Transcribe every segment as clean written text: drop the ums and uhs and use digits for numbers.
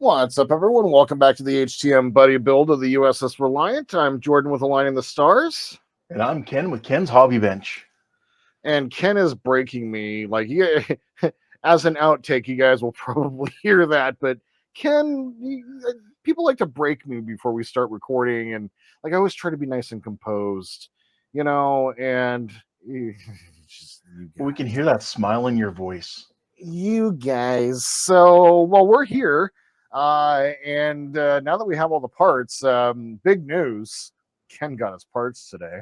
What's up, everyone? Welcome back to the HTM Buddy Build of the U.S.S. Reliant. I'm Jordan with Aligning the Stars. And I'm Ken with Ken's Hobby Bench. And Ken is breaking me. Like, yeah, as an outtake, you guys will probably hear that. But Ken, people like to break me before we start recording. And, like, I always try to be nice and composed, and We can hear that smile in your voice. You guys. So, well, we're here. And now that we have all the parts, big news. Ken got his parts today.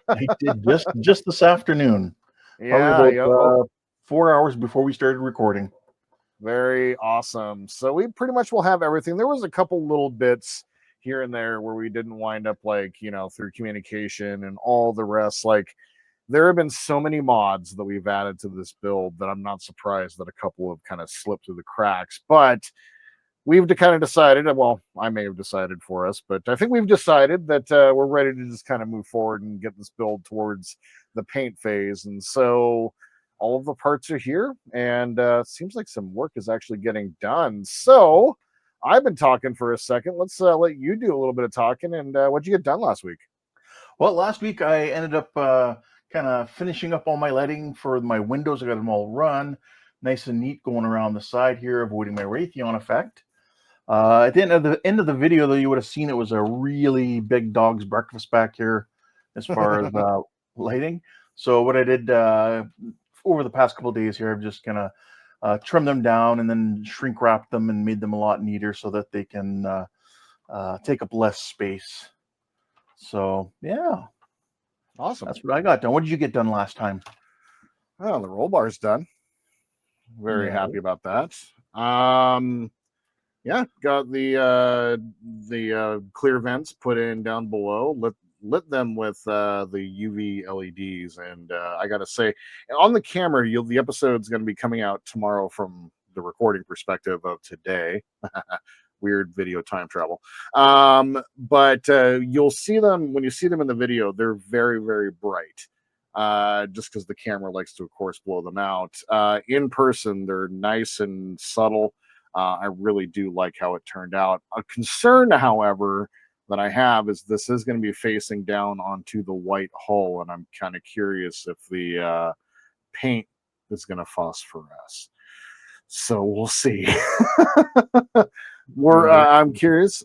I did just this afternoon. Yeah, Probably about 4 hours before we started recording. Very awesome. So we pretty much will have everything. There was a couple little bits here and there where we didn't wind up, like, through communication and all the rest. Like, there have been so many mods that we've added to this build that I'm not surprised that a couple have kind of slipped through the cracks. But we've kind of decided, well, I may have decided for us, but I think we've decided that we're ready to just kind of move forward and get this build towards the paint phase. And so all of the parts are here, and it seems like some work is actually getting done. So I've been talking for a second. Let's let you do a little bit of talking. And what'd you get done last week? Well, last week I ended up kind of finishing up all my lighting for my windows. I got them all run, nice and neat going around the side here, avoiding my Raytheon effect. At the end of the video, though, you would have seen it was a really big dog's breakfast back here as far as lighting. So what I did over the past couple of days here, I've just kind of trimmed them down and then shrink wrapped them and made them a lot neater so that they can take up less space. So yeah, Awesome. that's what I got done. What did you get done last time? Oh, the roll bar's done. Very happy about that. Yeah, got the clear vents put in down below. Lit them with the UV LEDs, and I gotta say, on the camera, the episode's going to be coming out tomorrow from the recording perspective of today. Weird video time travel. But you'll see them when you see them in the video. They're very, very bright. Just because the camera likes to, of course, blow them out. In person, they're nice and subtle. I really do like how it turned out. A concern, however, that I have is this is going to be facing down onto the white hull, and I'm kind of curious if the paint is going to phosphoresce. So we'll see. I'm curious,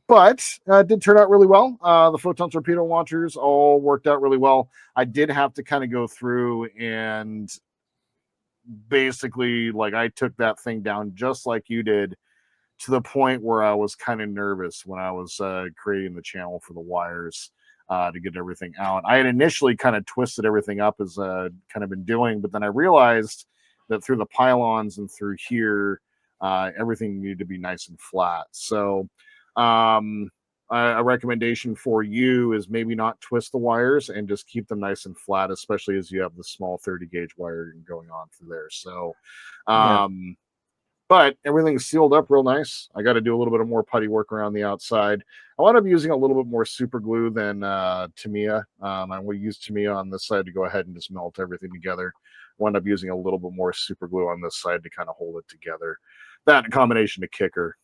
but it did turn out really well. The photon torpedo launchers all worked out really well. I did have to kind of go through and basically, like, I took that thing down just like you did, to the point where I was kind of nervous when I was creating the channel for the wires to get everything out. I had initially kind of twisted everything up as kind of been doing, but then I realized that through the pylons and through here, everything needed to be nice and flat. So a recommendation for you is maybe not twist the wires and just keep them nice and flat, especially as you have the small 30 gauge wire going on through there. So but everything's sealed up real nice. I got to do a little bit of more putty work around the outside. I wound up using a little bit more super glue than Tamiya. I will use Tamiya on this side to go ahead and just melt everything together. I wound up using a little bit more super glue on this side to kind of hold it together. That in combination to kicker.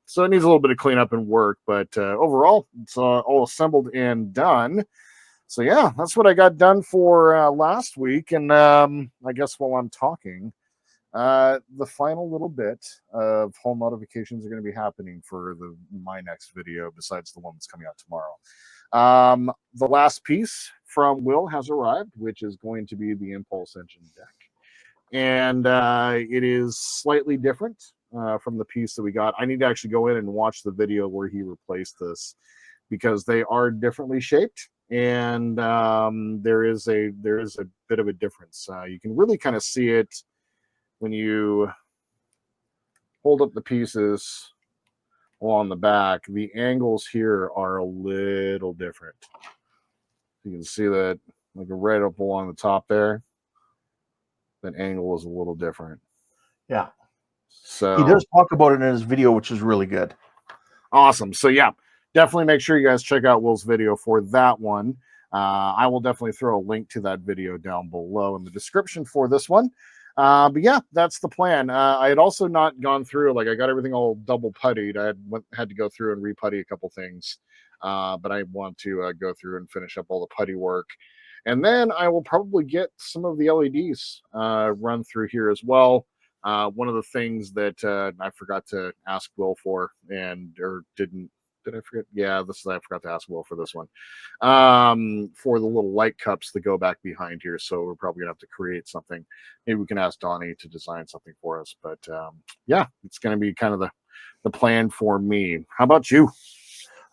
So it needs a little bit of cleanup and work, but overall, it's all assembled and done. So yeah, that's what I got done for last week. And I guess while I'm talking, the final little bit of home notifications are going to be happening for my next video, besides the one that's coming out tomorrow. The last piece from Will has arrived, which is going to be the impulse engine deck. And it is slightly different from the piece that we got. I need to actually go in and watch the video where he replaced this, because they are differently shaped, and there is a bit of a difference. You can really kind of see it when you hold up the pieces along the back. The angles here are a little different. You can see that, like, right up along the top there, that angle is a little different. Yeah. So he does talk about it in his video, which is really good. Awesome. So yeah, definitely make sure you guys check out Will's video for that one. I will definitely throw a link to that video down below in the description for this one. But yeah, that's the plan. I had also not gone through, like, I got everything all double puttied. Had to go through and reputty a couple things, but I want to go through and finish up all the putty work, and then I will probably get some of the LEDs run through here as well. One of the things that I forgot to ask Will for, and or didn't did I forget? Yeah, this is I forgot to ask Will for this one, for the little light cups that go back behind here. So we're probably gonna have to create something. Maybe we can ask Donnie to design something for us. But yeah, it's gonna be kind of the plan for me. How about you?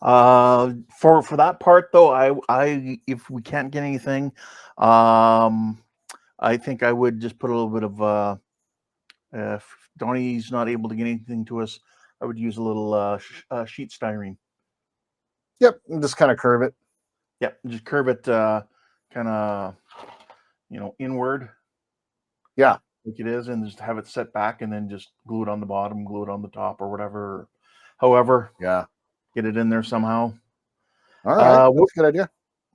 For that part though, I if we can't get anything, I think I would just put a little bit of if Donnie's not able to get anything to us, I would use a little sheet styrene. Yep, and just kind of curve it. Yeah, just curve it kind of inward Yeah, like it is, and just have it set back, and then just glue it on the bottom, glue it on the top, or whatever. However, yeah. get it in there somehow. All right, What that's a good idea.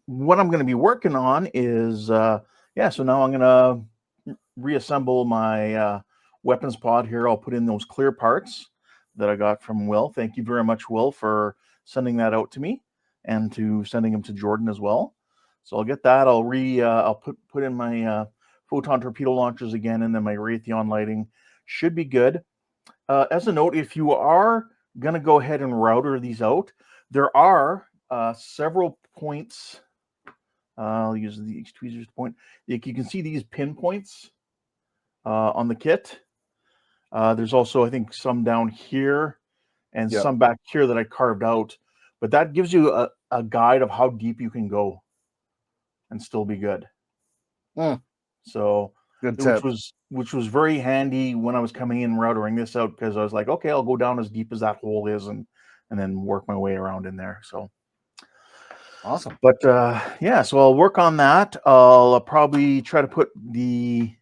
I'm going to be working on is yeah. So now I'm going to reassemble my weapons pod here. I'll put in those clear parts that I got from Will. Thank you very much, Will, for sending that out to me and to sending them to Jordan as well. So I'll get that. I'll put in my photon torpedo launchers again, and then my Raytheon lighting should be good. As a note, if you are going to go ahead and router these out, there are several points. I'll use the tweezers to point. You can see these pinpoints on the kit. There's also, I think, some down here and Yep. some back here that I carved out. But that gives you a guide of how deep you can go and still be good. Mm, So, good tip. which was very handy when I was coming in routering this out, because I was like, okay, I'll go down as deep as that hole is, and then work my way around in there. So, Awesome. but yeah, so I'll work on that. I'll probably try to put the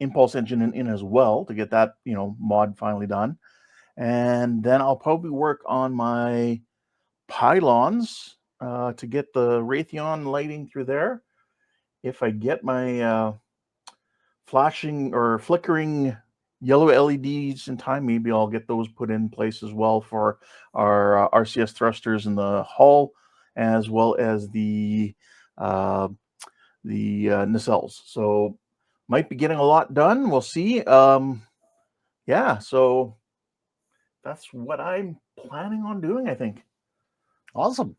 impulse engine in as well to get that mod finally done, and then I'll probably work on my pylons to get the Raytheon lighting through there. If I get my flashing or flickering yellow LEDs in time, maybe I'll get those put in place as well for our RCS thrusters in the hull, as well as uh, the nacelles. So might be getting a lot done. We'll see. Yeah, so that's what I'm planning on doing, I think. Awesome.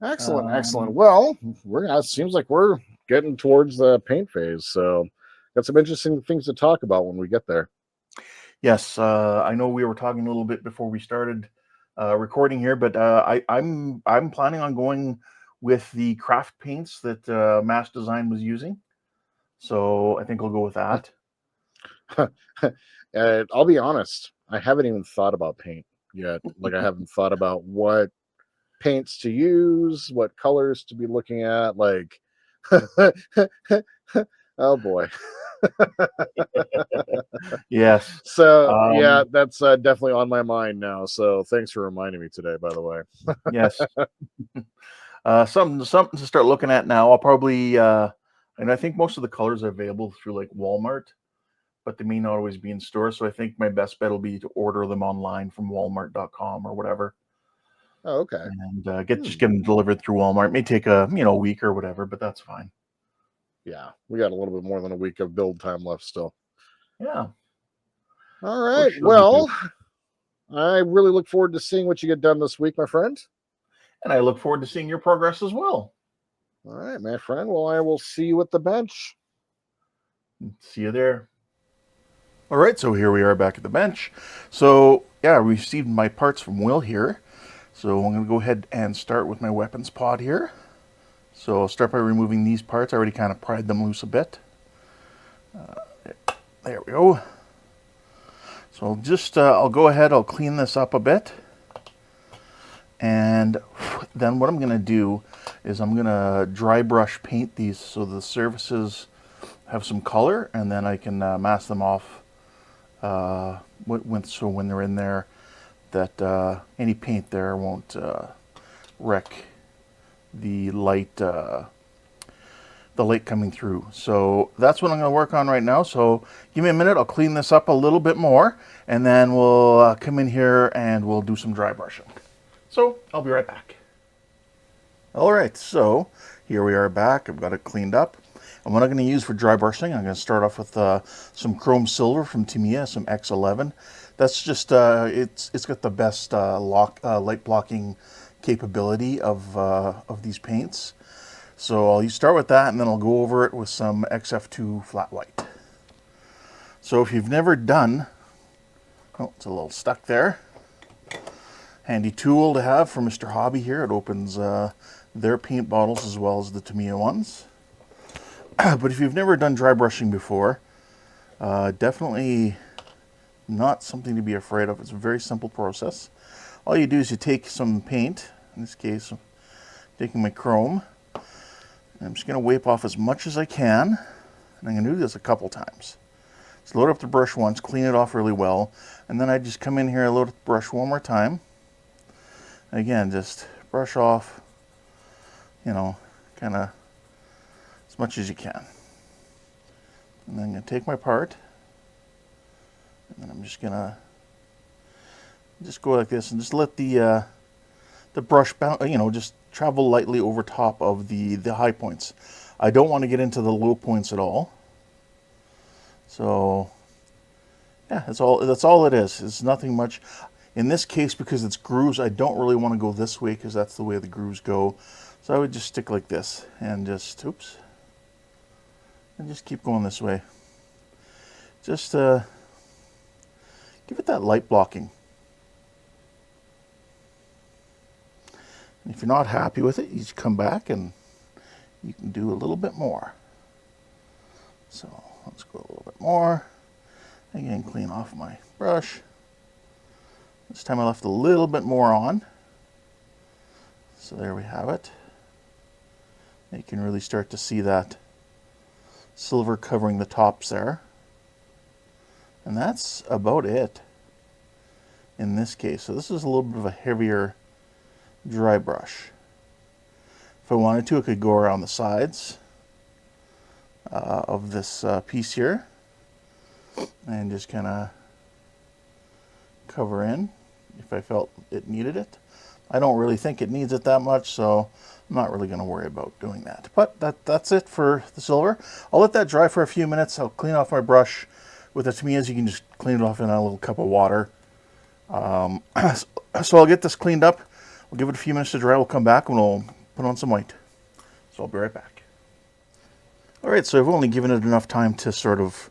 Excellent. Excellent. Um, Well, it seems like we're getting towards the paint phase. So got some interesting things to talk about when we get there. yes, I know we were talking a little bit before we started recording here, but I'm planning on going with the craft paints that Mass Design was using. So I think I'll go with that. I'll be honest, I haven't even thought about paint yet. Like, I haven't thought about what paints to use, what colors to be looking at. Like, oh boy. Yes. So yeah, Um, that's definitely on my mind now. So thanks for reminding me today, by the way. yes. Something to start looking at now. I'll probably and I think most of the colors are available through like Walmart, but they may not always be in store. So I think my best bet will be to order them online from Walmart.com or whatever, Oh, okay. and Hmm. get them delivered through Walmart. It may take a week or whatever, but that's fine. Yeah, we got a little bit more than a week of build time left still. Yeah, All so it right. should be good. Well, I really look forward to seeing what you get done this week, my friend. And I look forward to seeing your progress as well. All right, my friend. Well, I will see you at the bench. See you there. All right, so here we are back at the bench. So yeah, I received my parts from Will here. So I'm going to go ahead and start with my weapons pod here. So I'll start by removing these parts. I already kind of pried them loose a bit. There we go. So I'll go ahead, I'll clean this up a bit. And then what I'm going to do is I'm going to dry brush paint these so the surfaces have some color, and then I can mask them off so when they're in there, that any paint there won't wreck the light the light coming through. So that's what I'm going to work on right now. So give me a minute, I'll clean this up a little bit more, and then we'll come in here and we'll do some dry brushing. So I'll be right back. All right, so here we are back. I've got it cleaned up. And what I'm going to use for dry brushing, I'm going to start off with some chrome silver from Tamiya, some X11. That's just, it's got the best light blocking capability of these paints. So I'll start with that, and then I'll go over it with some XF2 flat white. So if you've never done, oh, it's a little stuck there. Handy tool to have for Mr. Hobby here. It opens their paint bottles as well as the Tamiya ones. But if you've never done dry brushing before, definitely not something to be afraid of. It's a very simple process. All you do is you take some paint, in this case I'm taking my chrome, and I'm just going to wipe off as much as I can, and I'm going to do this a couple times. So load up the brush once, clean it off really well, and then I just come in here and load up the brush one more time. Again, just brush off, you know, kind of as much as you can. And then I'm going to take my part, and then I'm just going to go like this and just let the brush bounce, you know, just travel lightly over top of the high points. I don't want to get into the low points at all. So yeah, that's all it is. It's nothing much. In this case, because it's grooves, I don't really want to go this way because that's the way the grooves go. So I would just stick like this and just, oops, and just keep going this way. Just give it that light blocking. And if you're not happy with it, you just come back and you can do a little bit more. So let's go a little bit more. Again, clean off my brush. This time I left a little bit more on. So there we have it. You can really start to see that silver covering the tops there. And that's about it in this case. So this is a little bit of a heavier dry brush. If I wanted to, I could go around the sides of this piece here and just kind of cover in if I felt it needed it. I don't really think it needs it that much, so I'm not really going to worry about doing that. But that's it for the silver. I'll let that dry for a few minutes. I'll clean off my brush. With the Tamiyas, you can just clean it off in a little cup of water. So I'll get this cleaned up. We'll give it a few minutes to dry. We'll come back and we'll put on some white. So I'll be right back. All right, so I've only given it enough time to sort of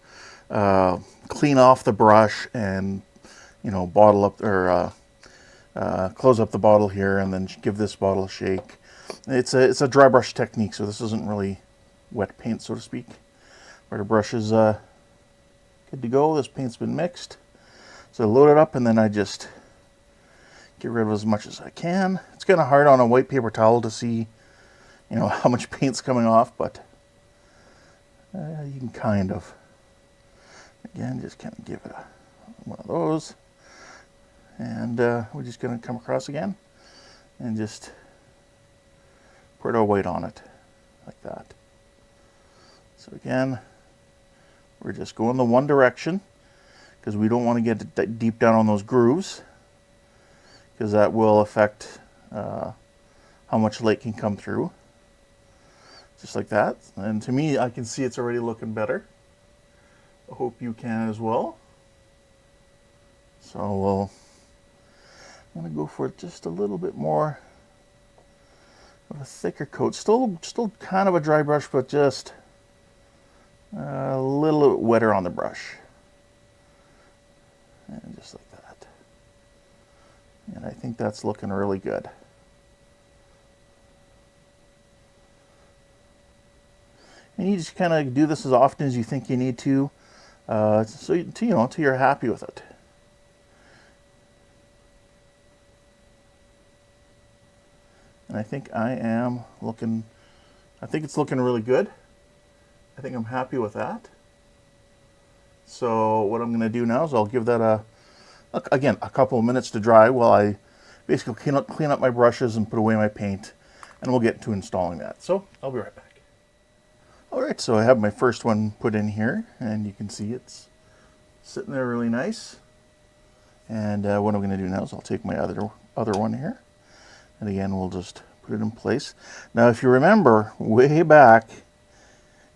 clean off the brush and, you know, bottle up or close up the bottle here, and then give this bottle a shake. It's a dry brush technique, so this isn't really wet paint, so to speak. Where the brush is good to go. This paint's been mixed, so I load it up, and then I just get rid of as much as I can. It's kind of hard on a white paper towel to see, you know, how much paint's coming off, but you can kind of, again, just kind of give it one of those, and we're just going to come across again and just put our white on it like that. So again, we're just going the one direction because we don't want to get deep down on those grooves, because that will affect how much light can come through. Just like that. And to me, I can see it's already looking better. I hope you can as well. So I'm going to go for just a little bit more of a thicker coat. Still kind of a dry brush, but just a little bit wetter on the brush. And just like that. And I think that's looking really good. And you just kind of do this as often as you think you need to, so you know, until you're happy with it. And I think it's looking really good. I think I'm happy with that. So what I'm going to do now is I'll give that again, a couple of minutes to dry while I basically clean up my brushes and put away my paint, and we'll get to installing that. So I'll be right back. right, so I have my first one put in here, and you can see it's sitting there really nice. And what I'm going to do now is I'll take my other one here, and again we'll just put it in place. Now, if you remember way back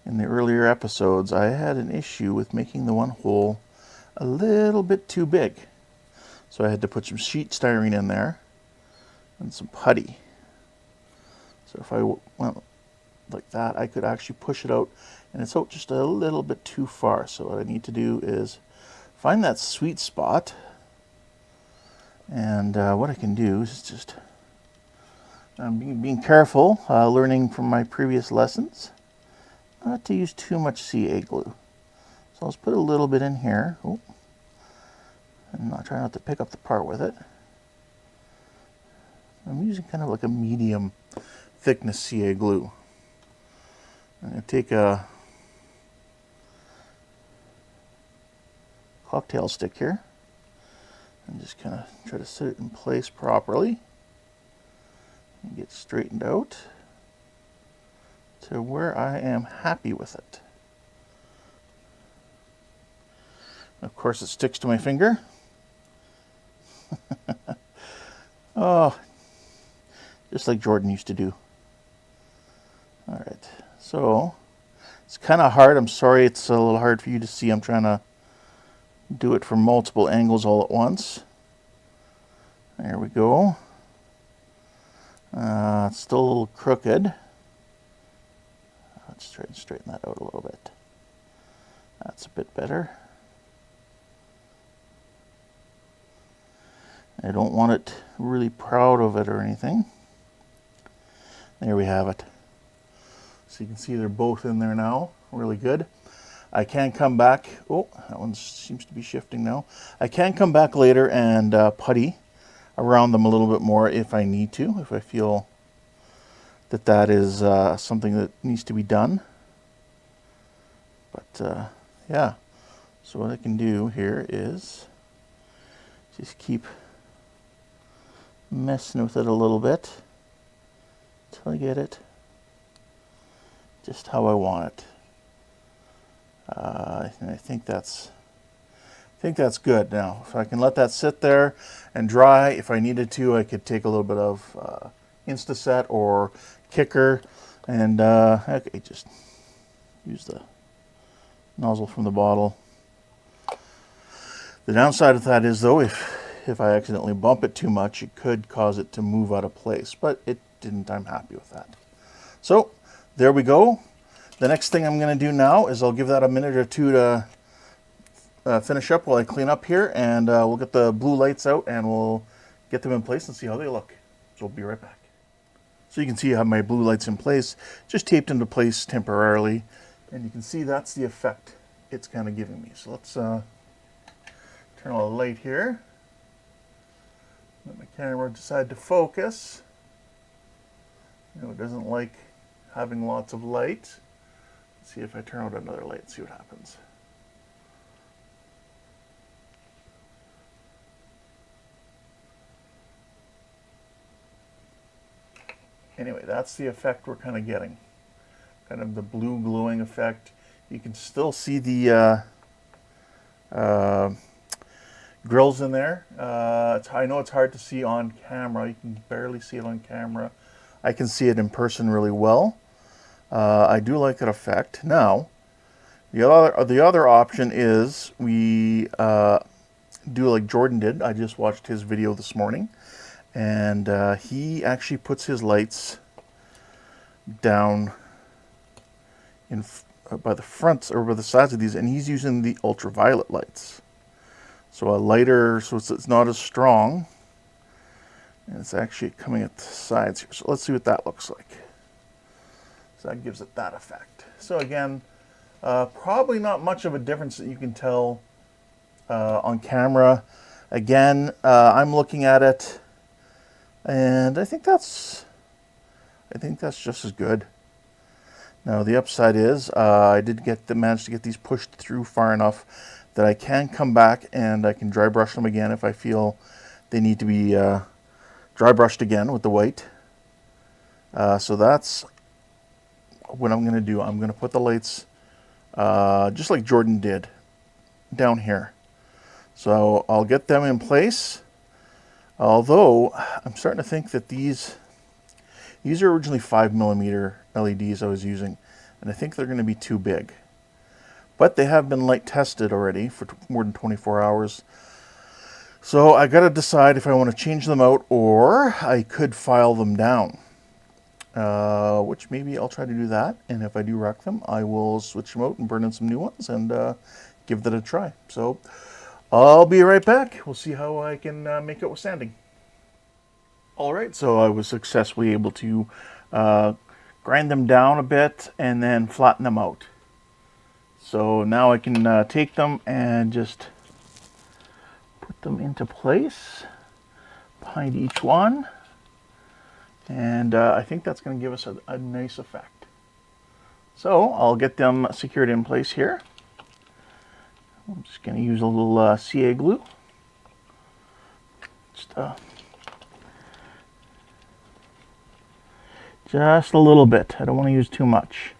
in the earlier episodes, I had an issue with making the one hole a little bit too big, so I had to put some sheet styrene in there and some putty. So if I went like that, I could actually push it out, and it's out just a little bit too far. So what I need to do is find that sweet spot, and what I can do is just being careful, learning from my previous lessons, not to use too much CA glue. So let's put a little bit in here. Oh, and not try not to pick up the part with it. I'm using kind of like a medium thickness CA glue. I'm going to take a cocktail stick here and just kind of try to set it in place properly and get straightened out to where I am happy with it. Of course, it sticks to my finger. Oh, just like Jordan used to do. All right, so it's kind of hard. I'm sorry it's a little hard for you to see. I'm trying to do it from multiple angles all at once. There we go. It's still a little crooked. Let's try and straighten that out a little bit. That's a bit better. I don't want it really proud of it or anything. There we have it. So you can see they're both in there now. Really good. I can come back. Oh, that one seems to be shifting now. I can come back later and putty around them a little bit more if I need to, if I feel that that is something that needs to be done. But yeah, so what I can do here is just keep messing with it a little bit until I get it just how I want it. And I think that's good. Now, if I can let that sit there and dry, if I needed to, I could take a little bit of Instaset or Kicker and okay, just use the nozzle from the bottle. The downside of that is, though, if I accidentally bump it too much, it could cause it to move out of place, but it didn't. I'm happy with that. So there we go. The next thing I'm going to do now is I'll give that a minute or two to finish up while I clean up here, and we'll get the blue lights out and we'll get them in place and see how they look. So we'll be right back. So you can see I have my blue lights in place, just taped into place temporarily, and you can see that's the effect it's kind of giving me. So let's turn on the light here. Let my camera decide to focus. You know, it doesn't like having lots of light. Let's see if I turn on another light and see what happens. Anyway, that's the effect we're kind of getting. Kind of the blue glowing effect. You can still see the grills in there. I know it's hard to see on camera. You can barely see it on camera. I can see it in person really well. I do like that effect. Now, the other option is we do like Jordan did. I just watched his video this morning, and he actually puts his lights down in by the fronts or by the sides of these, and he's using the ultraviolet lights. So a lighter, so it's not as strong, and it's actually coming at the sides here. So let's see what that looks like. So that gives it that effect. So again, probably not much of a difference that you can tell on camera. Again, I'm looking at it, and I think that's just as good. Now the upside is I did manage to get these pushed through far enough that I can come back and I can dry brush them again if I feel they need to be dry brushed again with the white. So that's what I'm going to do, I'm going to put the lights just like Jordan did down here. So I'll get them in place. Although I'm starting to think that these are originally 5mm LEDs I was using, and I think they're going to be too big. But they have been light tested already for more than 24 hours. So I got to decide if I want to change them out or I could file them down. Which maybe I'll try to do that. And if I do wreck them, I will switch them out and burn in some new ones and give that a try. So I'll be right back. We'll see how I can make it with sanding. All right, so I was successfully able to grind them down a bit and then flatten them out. So now I can take them and just put them into place behind each one. And I think that's going to give us a nice effect. So I'll get them secured in place here. I'm just going to use a little CA glue. Just a little bit. I don't want to use too much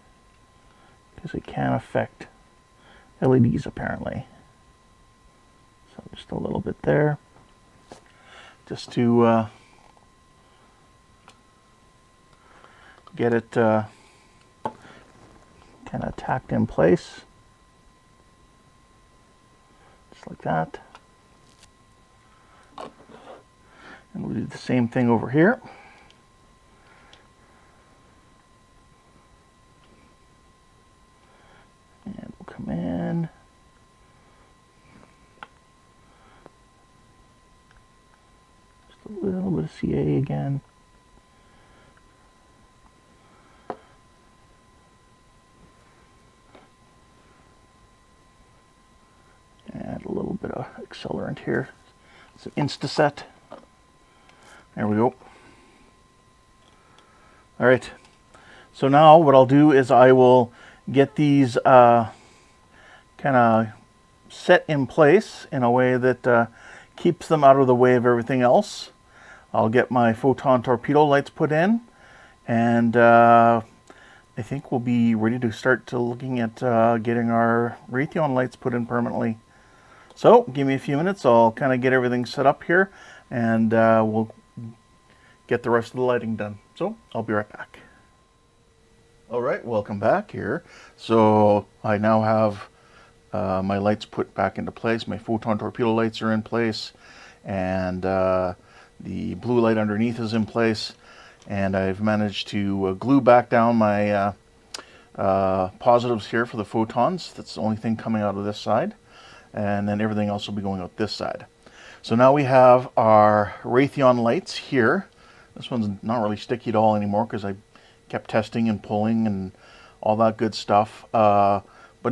because it can affect LEDs apparently. So just a little bit there, just to get it kind of tacked in place, just like that. And we'll do the same thing over here. And we'll come in. Just a little bit of CA again. And a little bit of accelerant here. Some Instaset. There we go. All right. So now what I'll do is I will get these kind of set in place in a way that keeps them out of the way of everything else. I'll get my photon torpedo lights put in, and I think we'll be ready to start looking at getting our Raytheon lights put in permanently. So give me a few minutes, I'll kind of get everything set up here, and we'll get the rest of the lighting done. So I'll be right back. All right, welcome back here. So I now have my lights put back into place. My photon torpedo lights are in place, and the blue light underneath is in place. And I've managed to glue back down my positives here for the photons. That's the only thing coming out of this side. And then everything else will be going out this side. So now we have our Raytheon lights here. This one's not really sticky at all anymore because I kept testing and pulling and all that good stuff. But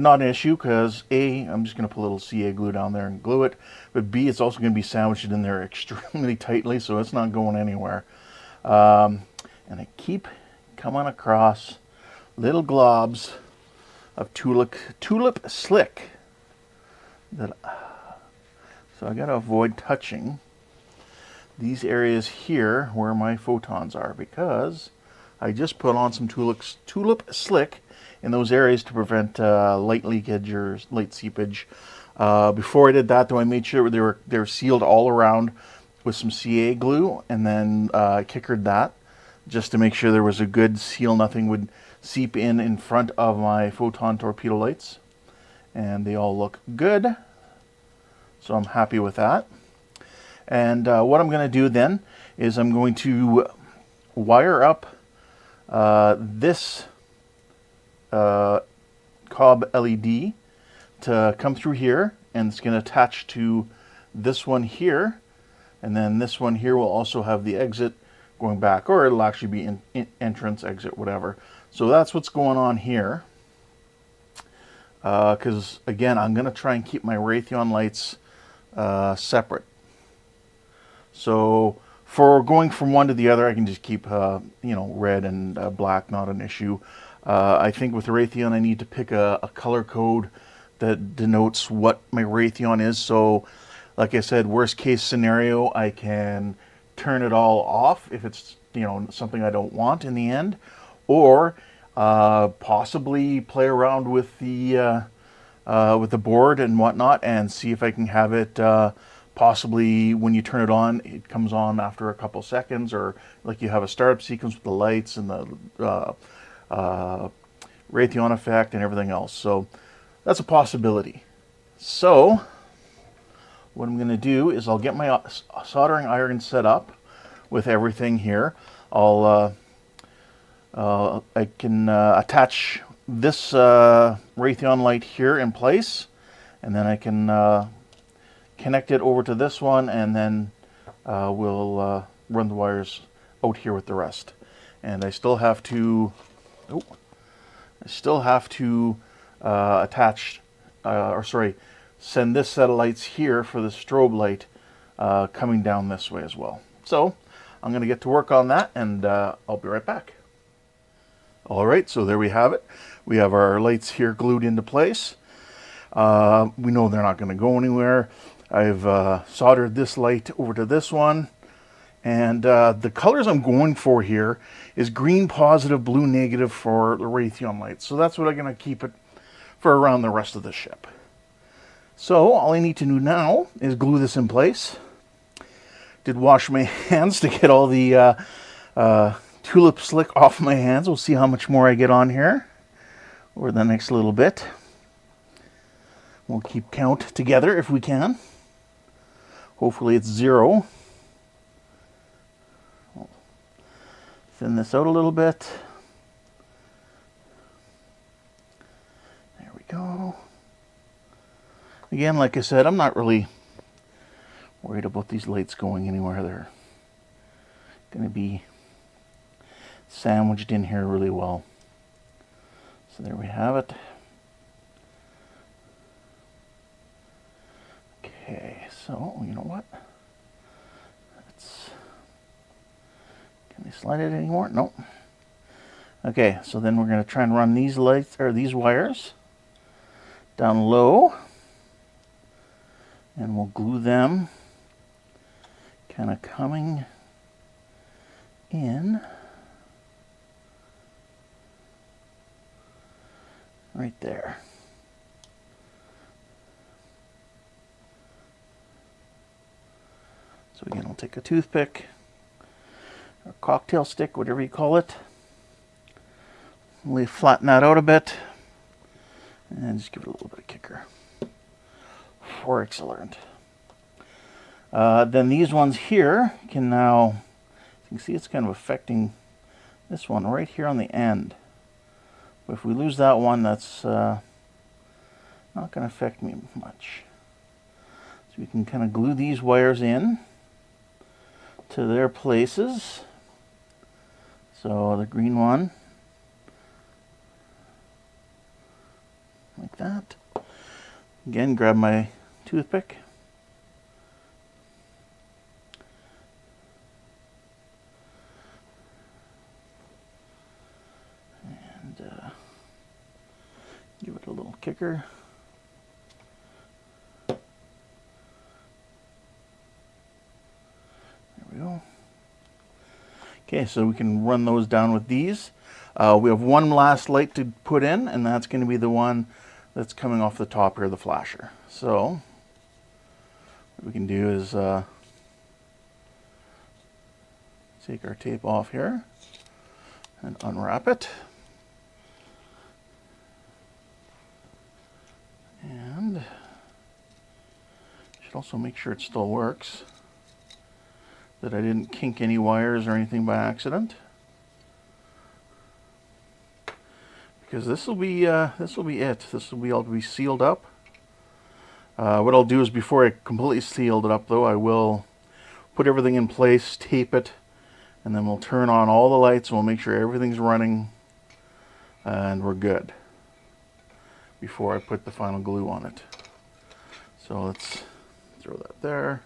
not an issue because A, I'm just going to put a little CA glue down there and glue it. But B, it's also going to be sandwiched in there extremely tightly, so it's not going anywhere. And I keep coming across little globs of tulip slick. So I got to avoid touching these areas here where my photons are, because I just put on some tulip slick in those areas to prevent light leakage or light seepage. Before I did that, though, I made sure they were sealed all around with some CA glue, and then kickered that just to make sure there was a good seal. Nothing would seep in front of my photon torpedo lights, and they all look good. So I'm happy with that. And what I'm going to do then is I'm going to wire up this cob LED to come through here, and it's going to attach to this one here, and then this one here will also have the exit going back, or it'll actually be in entrance, exit, whatever. So that's what's going on here. Because again, I'm going to try and keep my Raytheon lights separate. So for going from one to the other, I can just keep red and black, not an issue. I think with Raytheon I need to pick a color code that denotes what my Raytheon is. So like I said, worst case scenario, I can turn it all off if it's something I don't want in the end, or Possibly play around with the board and whatnot, and see if I can have it possibly when you turn it on, it comes on after a couple seconds, or like you have a startup sequence with the lights and the Raytheon effect and everything else. So that's a possibility. So what I'm going to do is I'll get my soldering iron set up with everything here. I can attach this Raytheon light here in place, and then I can connect it over to this one, and then we'll run the wires out here with the rest. And I still have to attach, or sorry, send this set of lights here for the strobe light coming down this way as well. So I'm going to get to work on that, and I'll be right back. All right, so there we have it. We have our lights here glued into place. We know they're not going to go anywhere. I've soldered this light over to this one. And the colors I'm going for here is green positive, blue negative for the Raytheon lights. So that's what I'm going to keep it for around the rest of the ship. So all I need to do now is glue this in place. Did wash my hands to get all the tulip slick off my hands. We'll see how much more I get on here over the next little bit. We'll keep count together if we can. Hopefully it's 0. I'll thin this out a little bit. There we go. Again, like I said, I'm not really worried about these lights going anywhere. They're going to be sandwiched in here really well. So there we have it. Okay, so you know what? Can I slide it anymore? Nope. Okay, so then we're going to try and run these lights, or these wires down low, and we'll glue them kind of coming in right there. So again, I'll take a toothpick or cocktail stick, whatever you call it. We'll flatten that out a bit and just give it a little bit of kicker. Excellent. Then these ones here can now, you can see it's kind of affecting this one right here on the end. But if we lose that one, that's not going to affect me much. So we can kind of glue these wires in to their places. So the green one, like that. Again, grab my toothpick. And give it a little kicker. There we go. Okay, so we can run those down with these. We have one last light to put in, and that's going to be the one that's coming off the top here, the flasher. So what we can do is take our tape off here and unwrap it. And should also make sure it still works, that I didn't kink any wires or anything by accident. Because this will be it. This will be all to be sealed up. What I'll do is, before I completely sealed it up though, I will put everything in place, tape it, and then we'll turn on all the lights and we'll make sure everything's running and we're good before I put the final glue on it. So let's throw that there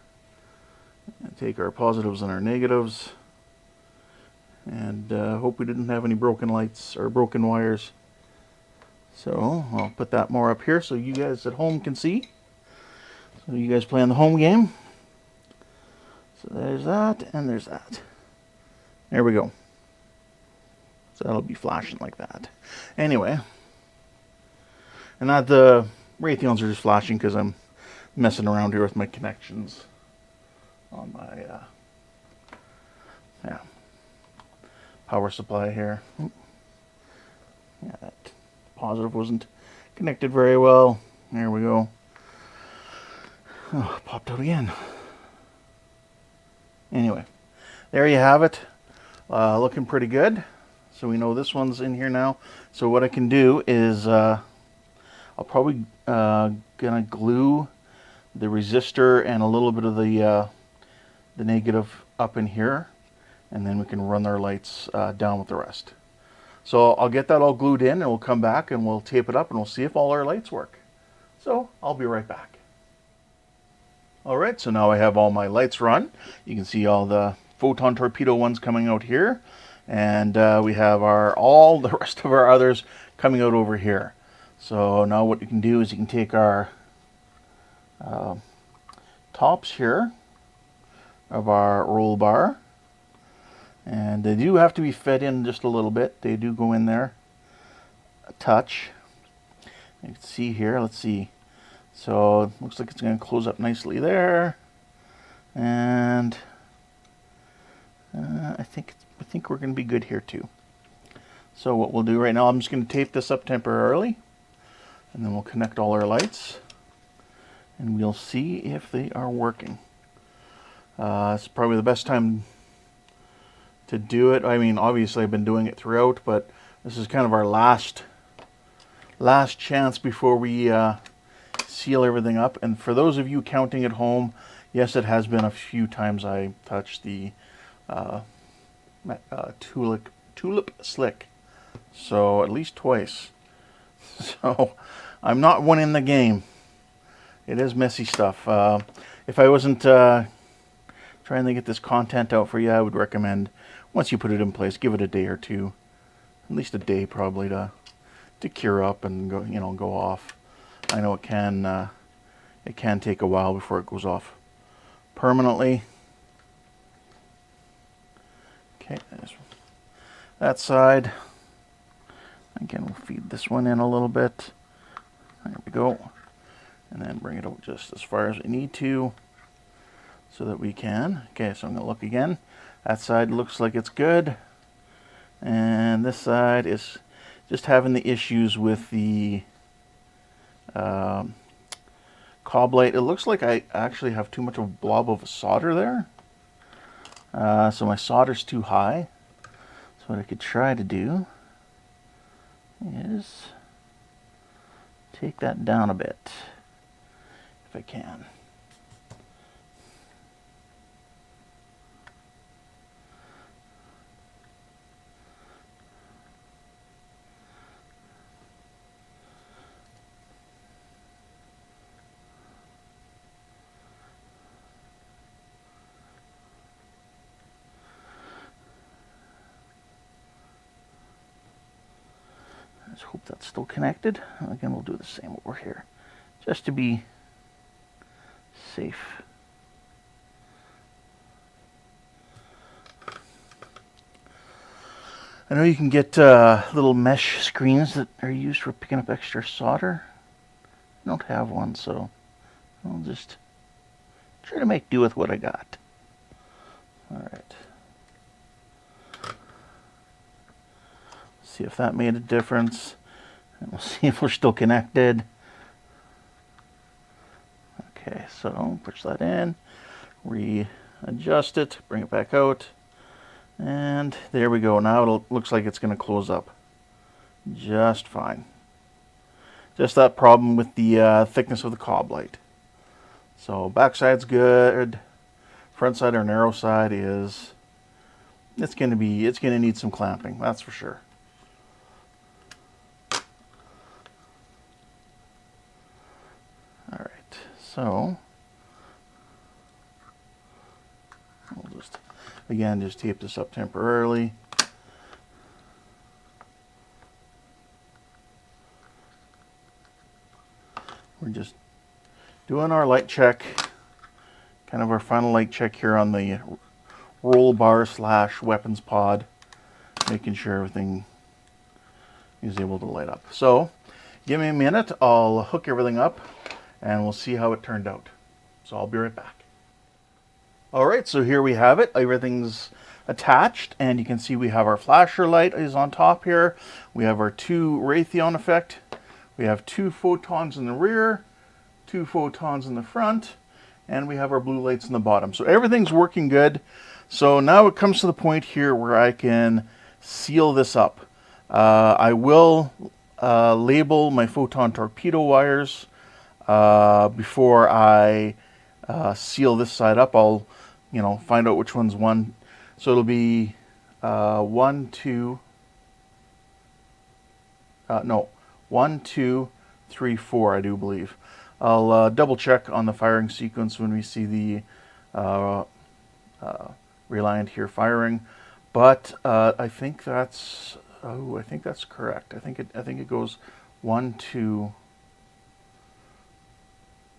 and take our positives and our negatives, and hope we didn't have any broken lights or broken wires. So I'll put that more up here so you guys at home can see. So you guys playing the home game. So there's that, and there's that. There we go. So that'll be flashing like that. Anyway, and not the Raytheons are just flashing because I'm messing around here with my connections on my yeah, power supply here. Yeah, that positive wasn't connected very well. There we go. Oh, popped out again. Anyway, there you have it. Looking pretty good. So we know this one's in here now. So what I can do is I'll probably gonna glue the resistor and a little bit of the negative up in here, and then we can run our lights down with the rest. So I'll get that all glued in, and we'll come back and we'll tape it up and we'll see if all our lights work. So I'll be right back. All right, so now I have all my lights run. You can see all the photon torpedo ones coming out here, and we have all the rest of our others coming out over here. So now what you can do is you can take our tops here of our roll bar, and they do have to be fed in just a little bit. They do go in there a touch. You can see here, let's see. So it looks like it's going to close up nicely there, and I think we're going to be good here too. So what we'll do right now, I'm just going to tape this up temporarily, and then we'll connect all our lights, and we'll see if they are working. It's probably the best time to do it. I mean, obviously I've been doing it throughout, but this is kind of our last chance before we seal everything up. And for those of you counting at home, yes, it has been a few times I touched the tulip slick, so at least twice. So I'm not winning the game. It is messy stuff. If I wasn't trying to get this content out for you, I would recommend, once you put it in place, give it a day or two, at least a day probably, to cure up and go, go off. I know it can take a while before it goes off permanently. Okay, that side. Again, we'll feed this one in a little bit. There we go. And then bring it out just as far as we need to, so that we can. Okay, so I'm going to look again. That side looks like it's good. And this side is just having the issues with the cob light. It looks like I actually have too much of a blob of solder there. So my solder's too high. So what I could try to do is take that down a bit, if I can. Let's hope that's still connected. Again, we'll do the same over here, just to be safe. I know you can get little mesh screens that are used for picking up extra solder. I don't have one, so I'll just try to make do with what I got. All right. See if that made a difference, and we'll see if we're still connected. Okay, so push that in, readjust it, bring it back out, and there we go. Now it looks like it's going to close up just fine. Just that problem with the thickness of the cob light. So backside's good, front side or narrow side is, it's going to need some clamping, that's for sure. Alright, so we'll just, again, just tape this up temporarily. We're just doing our light check, kind of our final light check here on the roll bar / weapons pod. making sure everything is able to light up. So give me a minute, I'll hook everything up and we'll see how it turned out. So I'll be right back. All right, so here we have it. Everything's attached, and you can see we have our flasher light is on top here. We have our 2 Raytheon effect. We have 2 photons in the rear, 2 photons in the front, and we have our blue lights in the bottom. So everything's working good. So now it comes to the point here where I can seal this up. I will label my photon torpedo wires before I seal this side up. I'll find out which one's one. So it'll be 1, 2, 1, 2, 3, 4, I do believe. I'll double check on the firing sequence when we see the Reliant here firing, but I think that's correct. I think it goes 1, 2,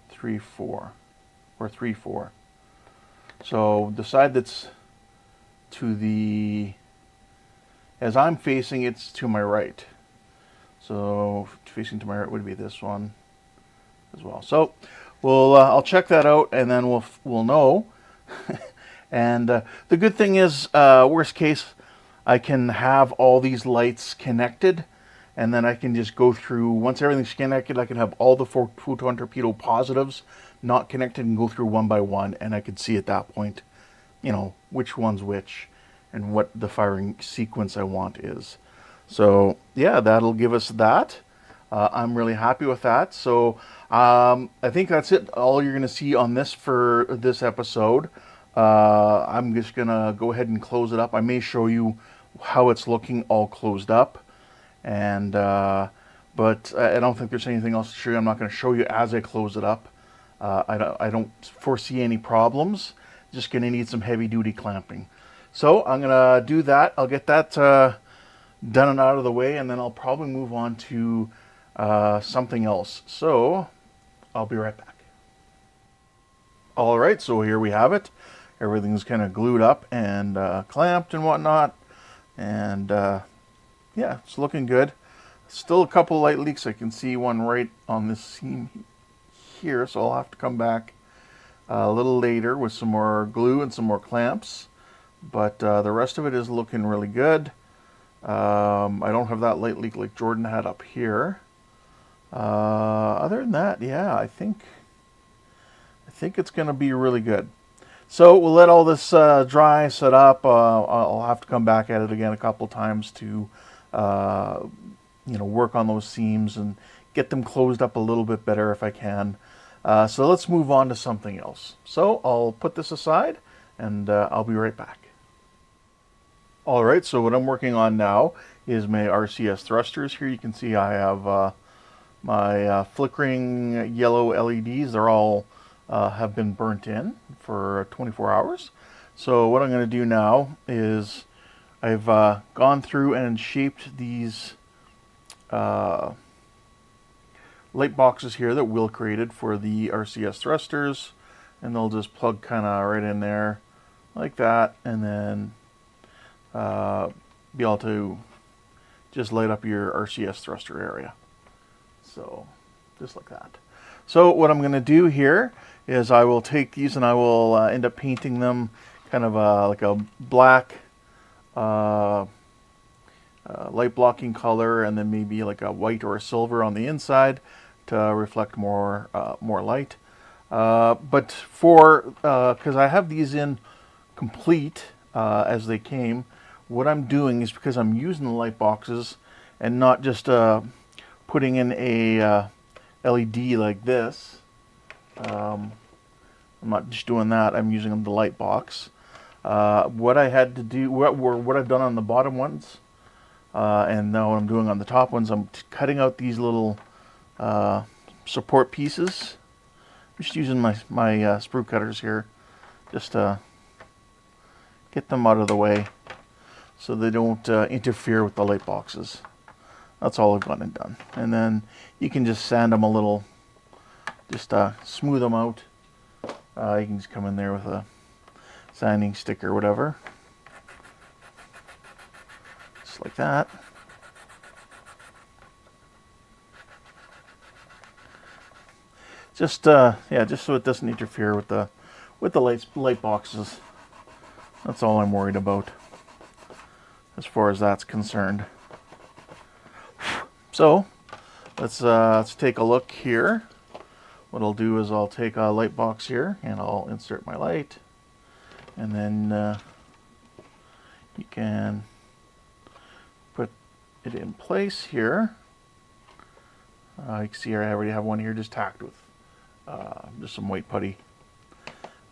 3, 4, or 3, 4. So the side that's to the, as I'm facing, it's to my right. So facing to my right would be this one as well. So I'll check that out, and then we'll know. And the good thing is, worst case, I can have all these lights connected, and then I can just go through, once everything's connected, I can have all the photon torpedo positives not connected and go through one by one, and I can see at that point, which one's which and what the firing sequence I want is. So yeah, that'll give us that. I'm really happy with that. So I think that's it. All you're going to see on this for this episode. I'm just going to go ahead and close it up. I may show you how it's looking all closed up. And but I don't think there's anything else to show you. I'm not going to show you as I close it up. I don't foresee any problems. Just going to need some heavy duty clamping. So I'm going to do that. I'll get that done and out of the way, and then I'll probably move on to something else. So I'll be right back. All right, so here we have it. Everything's kind of glued up and clamped and whatnot. And yeah, it's looking good. Still a couple light leaks. I can see one right on this seam here, so I'll have to come back a little later with some more glue and some more clamps. But the rest of it is looking really good. I don't have that light leak like Jordan had up here. Other than that, yeah, I think it's going to be really good. So we'll let all this dry, set up. I'll have to come back at it again a couple times to work on those seams and get them closed up a little bit better if I can. So let's move on to something else. So I'll put this aside, and I'll be right back. All right, so what I'm working on now is my RCS thrusters. Here you can see I have my flickering yellow LEDs. They're all have been burnt in for 24 hours. So what I'm going to do now is I've gone through and shaped these light boxes here that Will created for the RCS thrusters, and they'll just plug kind of right in there like that, and then be able to just light up your RCS thruster area. So just like that. So what I'm going to do here is I will take these and I will end up painting them kind of like a black light blocking color, and then maybe like a white or a silver on the inside to reflect more light. But for because I have these in complete as they came, what I'm doing is, because I'm using the light boxes and not just putting in a LED like this, I'm not just doing that, I'm using the light box. What I had to do, what I've done on the bottom ones, and now what I'm doing on the top ones, I'm cutting out these little support pieces. I'm just using my sprue cutters here, just to get them out of the way so they don't interfere with the light boxes. That's all I've gone and done. And then you can just sand them a little, just smooth them out. You can just come in there with a sanding stick or whatever. just like that. Just yeah, just so it doesn't interfere with the light boxes. That's all I'm worried about as far as that's concerned. So let's take a look here. What I'll do is I'll take a light box here and I'll insert my light, and then you can put it in place here. You can see here I already have one here just tacked with just some white putty.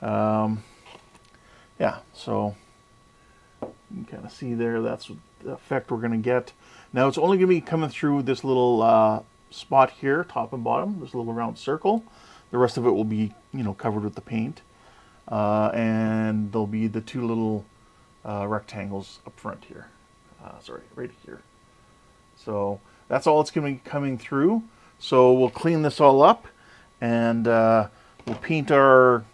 Yeah, so you can kind of see there, that's the effect we're going to get. Now it's only going to be coming through this little spot here, top and bottom, this little round circle. The rest of it will be, you know, covered with the paint. And there'll be the two little rectangles up front here. Sorry, right here. So that's all it's going to be coming through. So we'll clean this all up, and we'll paint our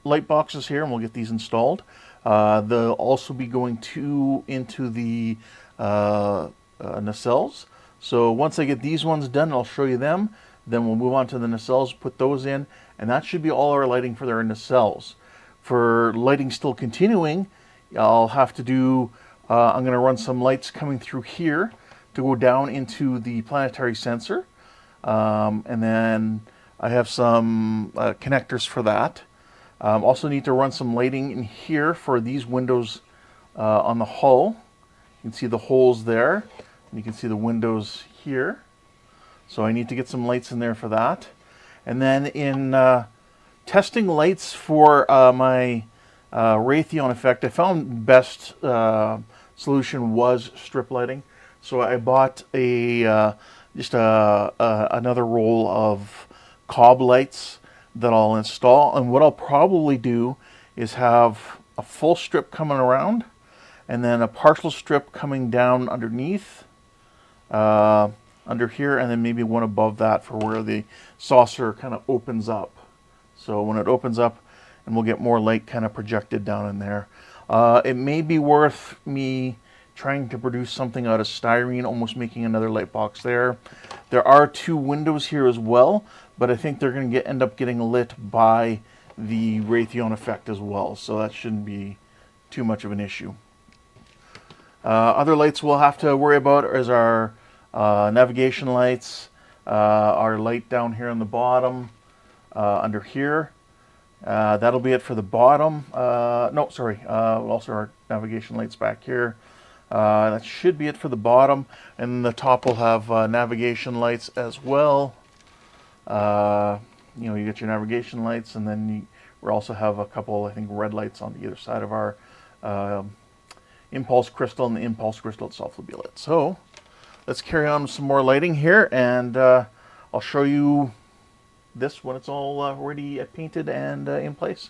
light boxes here, and we'll get these installed. They'll also be going into the nacelles. So once I get these ones done, I'll show you them. Then we'll move on to the nacelles, put those in, and that should be all our lighting for our nacelles. For lighting still continuing, I'll have to do, I'm going to run some lights coming through here to go down into the planetary sensor. And then I have some connectors for that. Also need to run some lighting in here for these windows on the hull. You can see the holes there, and you can see the windows here. So I need to get some lights in there for that. And then in testing lights for my Raytheon effect, I found best solution was strip lighting. So I bought just another roll of cob lights that I'll install. And what I'll probably do is have a full strip coming around, and then a partial strip coming down underneath, under here, and then maybe one above that for where the saucer kind of opens up. So when it opens up, and we'll get more light kind of projected down in there. It may be worth me trying to produce something out of styrene, almost making another light box there. There are two windows here as well, but I think they're going to end up getting lit by the Raytheon effect as well, so that shouldn't be too much of an issue. Other lights we'll have to worry about is our navigation lights, our light down here on the bottom, under here. That'll be it for the bottom. No, sorry. Also our navigation lights back here. That should be it for the bottom, and the top will have navigation lights as well. You know, you get your navigation lights, and then we also have a couple, I think, red lights on the either side of our impulse crystal, and the impulse crystal itself will be lit. So let's carry on with some more lighting here, and I'll show you this when it's all ready painted and in place.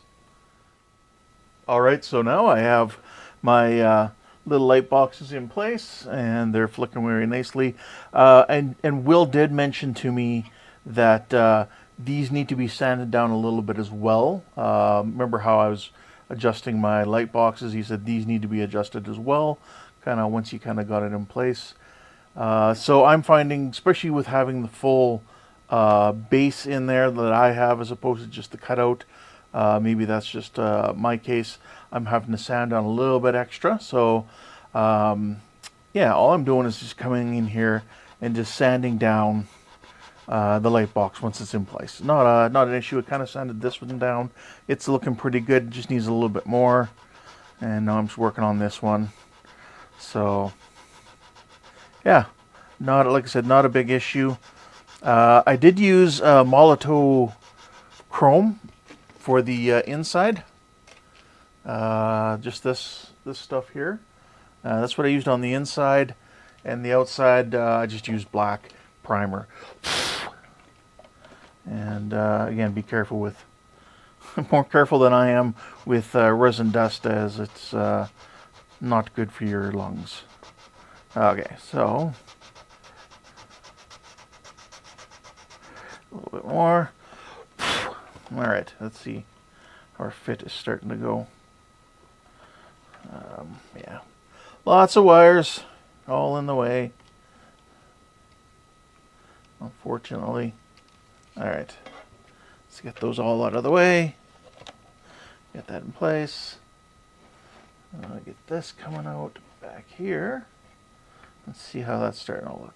All right, so now I have my little light boxes in place, and they're flickering very nicely. And Will did mention to me that these need to be sanded down a little bit as well. Remember how I was adjusting my light boxes? He said these need to be adjusted as well, kind of once you kind of got it in place. So I'm finding, especially with having the full base in there that I have as opposed to just the cutout, maybe that's just my case, I'm having to sand down a little bit extra. So yeah, all I'm doing is just coming in here and just sanding down the light box once it's in place. Not an issue. I kind of sanded this one down. It's looking pretty good. It just needs a little bit more. And now I'm just working on this one. So yeah, like I said, not a big issue. I did use Molotow chrome for the inside. Just this stuff here. That's what I used on the inside, and the outside I just used black primer. And again, be careful with, more careful than I am with resin dust, as it's not good for your lungs. Okay, so a little bit more. All right, let's see how our fit is starting to go. Yeah, lots of wires. all in the way. Unfortunately. All right, let's get those all out of the way. Get that in place. Get this coming out back here. Let's see how that's starting to look.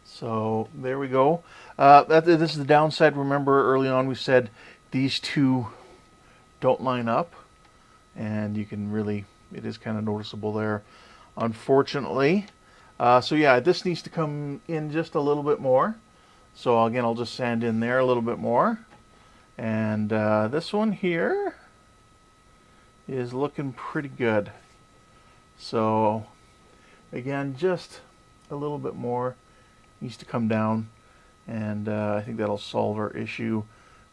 So there we go. This is the downside. Remember early on we said these two don't line up, and you can really, it is kind of noticeable there, unfortunately. So yeah, this needs to come in just a little bit more. So again, I'll just sand in there a little bit more. And this one here is looking pretty good. So again, just a little bit more needs to come down, and I think that'll solve our issue.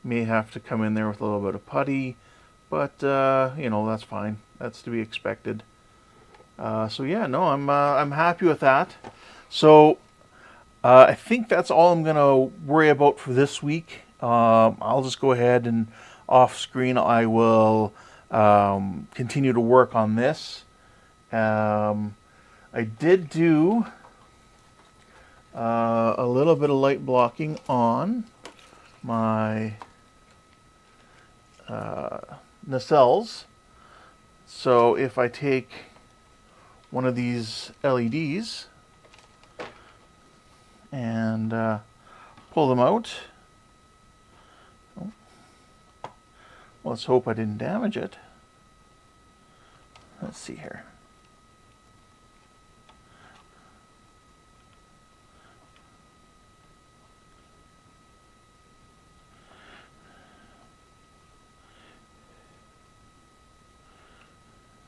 May have to come in there with a little bit of putty, but you know, that's fine. That's to be expected. So yeah, no, I'm happy with that. So I think that's all I'm gonna worry about for this week. I'll just go ahead and off screen I will continue to work on this. I did do a little bit of light blocking on my nacelles. So if I take one of these LEDs and pull them out, let's hope I didn't damage it. Let's see here.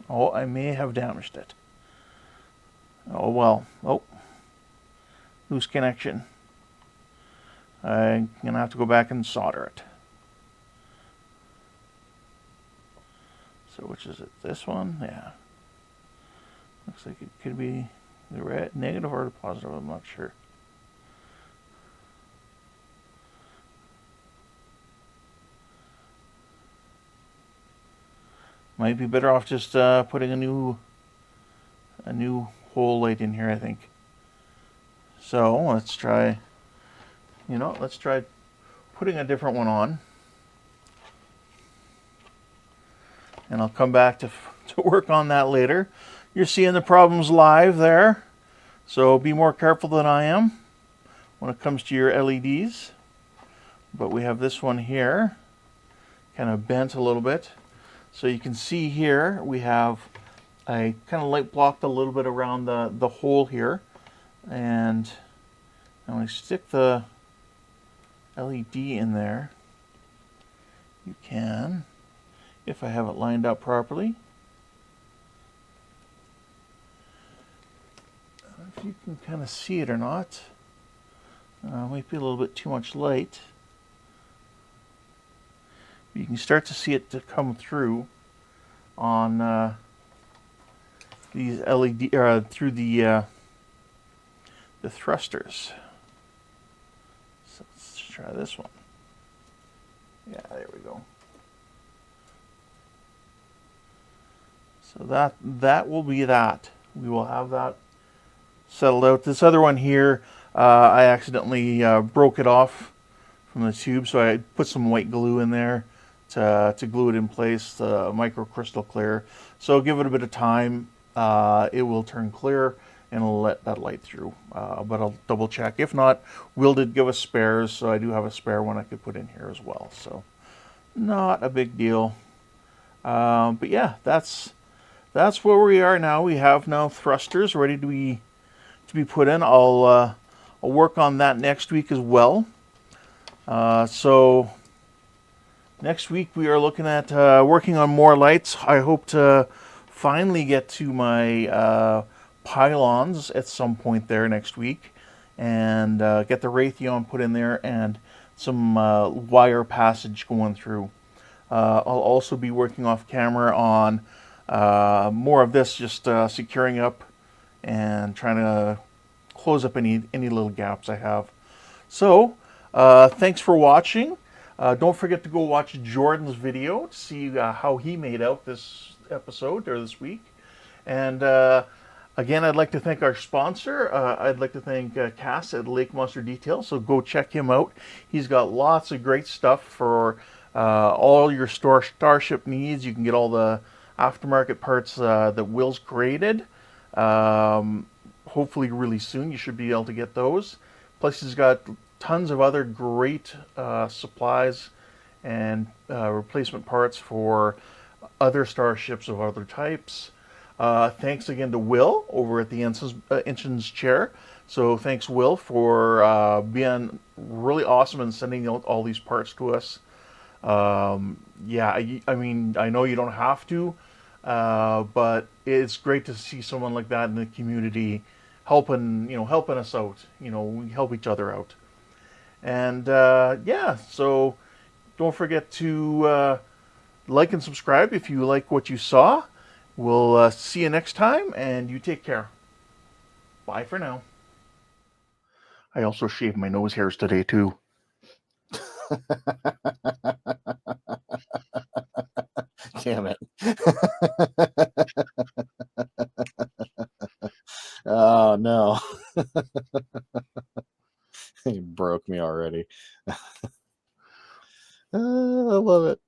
Oh, I may have damaged it. Oh well. Oh, loose connection. I'm gonna have to go back and solder it. So which is it? This one? Yeah. Looks like it could be the red, negative or the positive. I'm not sure. Might be better off just putting a new hole light in here, I think. So let's try, let's try putting a different one on. And I'll come back to work on that later. You're seeing the problems live there. So be more careful than I am when it comes to your LEDs. But we have this one here, kind of bent a little bit. So you can see here we have, I kind of light blocked a little bit around the hole here. And when I stick the LED in there, you can, if I have it lined up properly. I don't know if you can kind of see it or not. Might be a little bit too much light. You can start to see it to come through on these LED through the thrusters. So let's try this one. Yeah, there we go. So that will be that. We will have that settled out. This other one here, I accidentally broke it off from the tube, so I put some white glue in there to glue it in place, microcrystal clear. So give it a bit of time. It will turn clear and it'll let that light through. But I'll double check. If not, Will did give us spares, so I do have a spare one I could put in here as well. So not a big deal. But yeah, that's where we are now. We have now thrusters ready to be put in. I'll work on that next week as well. So next week we are looking at working on more lights. I hope to finally get to my pylons at some point there next week, and get the Raytheon put in there and some wire passage going through. I'll also be working off camera on more of this, just securing up and trying to close up any little gaps I have. So thanks for watching. Don't forget to go watch Jordan's video to see how he made out this episode or this week. And Again, I'd like to thank our sponsor. I'd like to thank Cass at Lake Monster Detail. So go check him out. He's got lots of great stuff for all your Starship needs. You can get all the aftermarket parts that Will's created. Hopefully, really soon, you should be able to get those. Plus, he's got tons of other great supplies and replacement parts for other starships of other types. Thanks again to Will over at the Ensign's Chair. So thanks, Will, for being really awesome and sending out all these parts to us. Yeah, I mean, I know you don't have to, but it's great to see someone like that in the community helping us out. We help each other out. And yeah, so don't forget to like and subscribe if you like what you saw. We'll see you next time, and you take care. Bye for now. I also shaved my nose hairs today, too. Damn it. Oh, no. He broke me already. I love it.